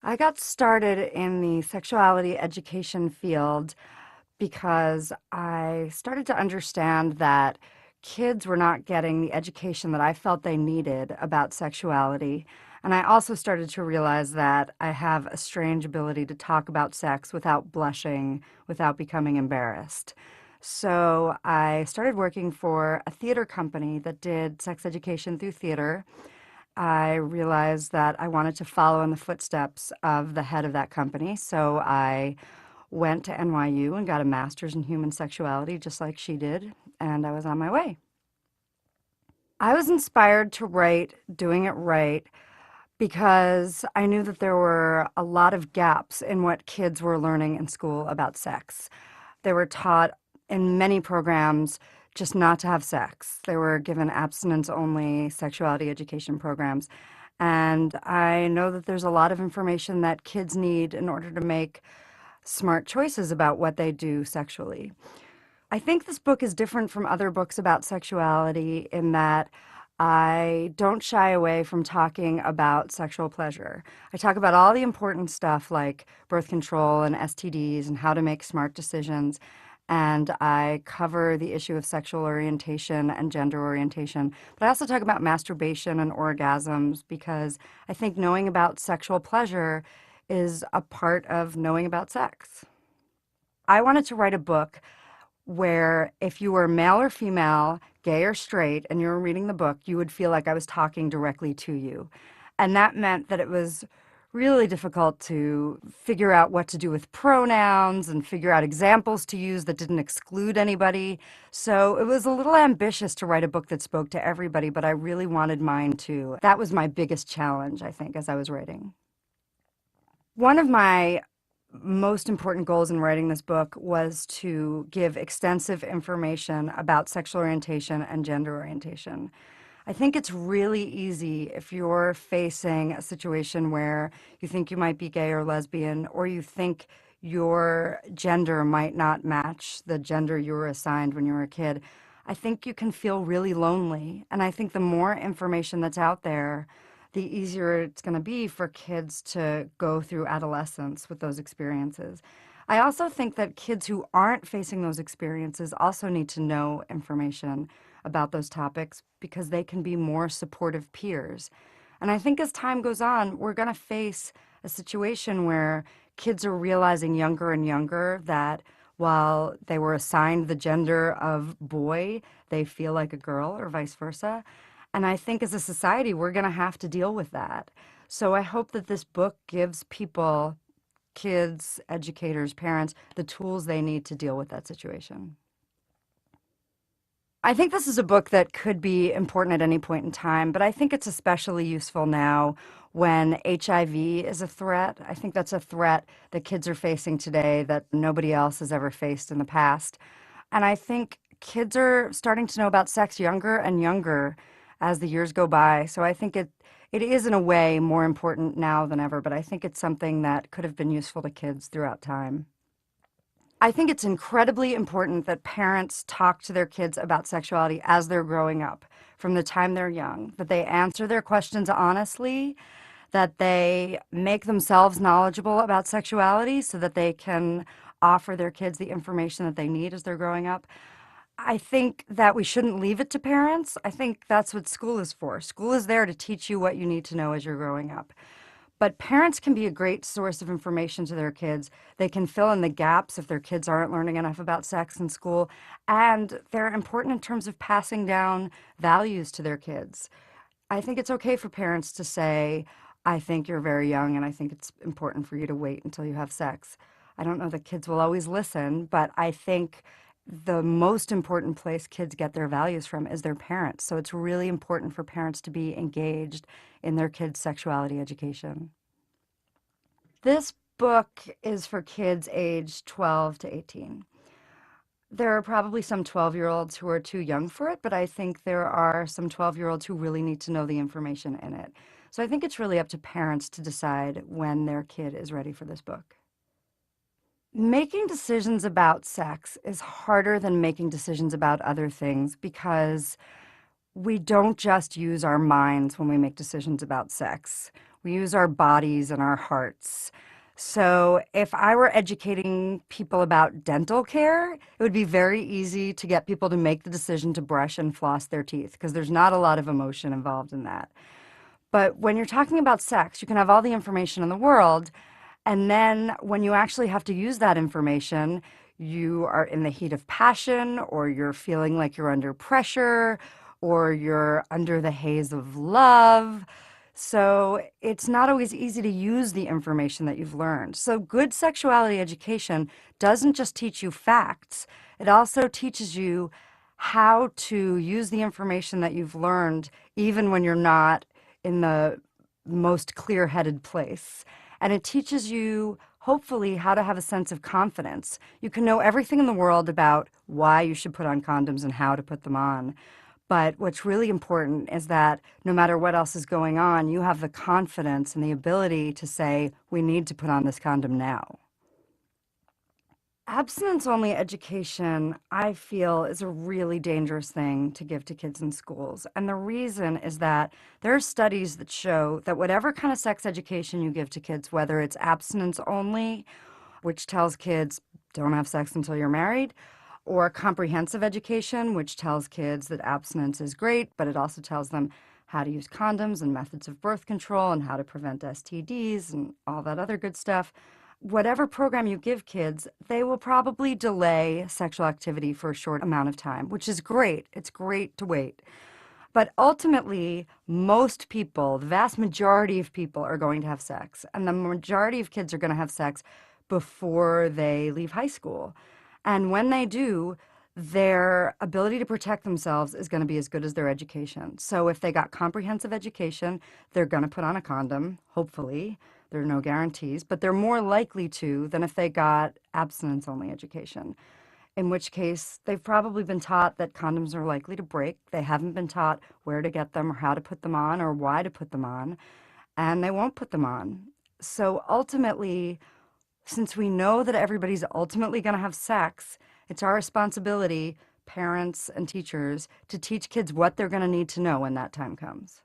I got started in the sexuality education field because I started to understand that kids were not getting the education that I felt they needed about sexuality. And I also started to realize that I have a strange ability to talk about sex without blushing, without becoming embarrassed. So I started working for a theater company that did sex education through theater. I realized that I wanted to follow in the footsteps of the head of that company. So I went to NYU and got a master's in human sexuality, just like she did, and I was on my way. I was inspired to write Doing It Right because I knew that there were a lot of gaps in what kids were learning in school about sex. They were taught in many programs just not to have sex. They were given abstinence only sexuality education programs. And I know that there's a lot of information that kids need in order to make smart choices about what they do sexually. I think this book is different from other books about sexuality in that I don't shy away from talking about sexual pleasure. I talk about all the important stuff like birth control and STDs and how to make smart decisions. And I cover the issue of sexual orientation and gender orientation. But I also talk about masturbation and orgasms because I think knowing about sexual pleasure is a part of knowing about sex. I wanted to write a book where if you were male or female, gay or straight, and you were reading the book, you would feel like I was talking directly to you. And that meant that it was really difficult to figure out what to do with pronouns and figure out examples to use that didn't exclude anybody. So it was a little ambitious to write a book that spoke to everybody, but I really wanted mine too. That was my biggest challenge, I think, as I was writing. One of my most important goals in writing this book was to give extensive information about sexual orientation and gender orientation. I think it's really easy if you're facing a situation where you think you might be gay or lesbian, or you think your gender might not match the gender you were assigned when you were a kid. I think you can feel really lonely. And I think the more information that's out there, the easier it's going to be for kids to go through adolescence with those experiences. I also think that kids who aren't facing those experiences also need to know information about those topics because they can be more supportive peers. And I think as time goes on, we're going to face a situation where kids are realizing younger and younger that while they were assigned the gender of boy, they feel like a girl or vice versa. And I think as a society, we're going to have to deal with that. So I hope that this book gives people, kids, educators, parents, the tools they need to deal with that situation. I think this is a book that could be important at any point in time, but I think it's especially useful now when HIV is a threat. I think that's a threat that kids are facing today that nobody else has ever faced in the past. And I think kids are starting to know about sex younger and younger as the years go by. So I think it is in a way more important now than ever, but I think it's something that could have been useful to kids throughout time. I think it's incredibly important that parents talk to their kids about sexuality as they're growing up, from the time they're young, that they answer their questions honestly, that they make themselves knowledgeable about sexuality so that they can offer their kids the information that they need as they're growing up. I think that we shouldn't leave it to parents. I think that's what school is for. School is there to teach you what you need to know as you're growing up. But parents can be a great source of information to their kids. They can fill in the gaps if their kids aren't learning enough about sex in school. And they're important in terms of passing down values to their kids. I think it's okay for parents to say, I think you're very young and I think it's important for you to wait until you have sex. I don't know that kids will always listen, but I think the most important place kids get their values from is their parents. So it's really important for parents to be engaged in their kids' sexuality education. This book is for kids aged 12 to 18. There are probably some 12-year-olds who are too young for it, but I think there are some 12-year-olds who really need to know the information in it. So I think it's really up to parents to decide when their kid is ready for this book. Making decisions about sex is harder than making decisions about other things because we don't just use our minds when we make decisions about sex. We use our bodies and our hearts. So if I were educating people about dental care, it would be very easy to get people to make the decision to brush and floss their teeth because there's not a lot of emotion involved in that. But when you're talking about sex, you can have all the information in the world. And then when you actually have to use that information, you are in the heat of passion, or you're feeling like you're under pressure, or you're under the haze of love. So it's not always easy to use the information that you've learned. So good sexuality education doesn't just teach you facts, it also teaches you how to use the information that you've learned, even when you're not in the most clear headed place. And it teaches you, hopefully, how to have a sense of confidence. You can know everything in the world about why you should put on condoms and how to put them on. But what's really important is that no matter what else is going on, you have the confidence and the ability to say, we need to put on this condom now. Abstinence only education, I feel, is a really dangerous thing to give to kids in schools. And the reason is that there are studies that show that whatever kind of sex education you give to kids, whether it's abstinence only, which tells kids don't have sex until you're married, or comprehensive education, which tells kids that abstinence is great, but it also tells them how to use condoms and methods of birth control and how to prevent STDs and all that other good stuff. Whatever program you give kids, they will probably delay sexual activity for a short amount of time, which is great. It's great to wait. But ultimately, most people, the vast majority of people, are going to have sex. And the majority of kids are going to have sex before they leave high school. And when they do, their ability to protect themselves is going to be as good as their education. So if they got comprehensive education, they're going to put on a condom, hopefully. There are no guarantees, but they're more likely to than if they got abstinence only education, in which case they've probably been taught that condoms are likely to break. They haven't been taught where to get them or how to put them on or why to put them on, and they won't put them on. So ultimately, since we know that everybody's ultimately going to have sex, it's our responsibility, parents and teachers, to teach kids what they're going to need to know when that time comes.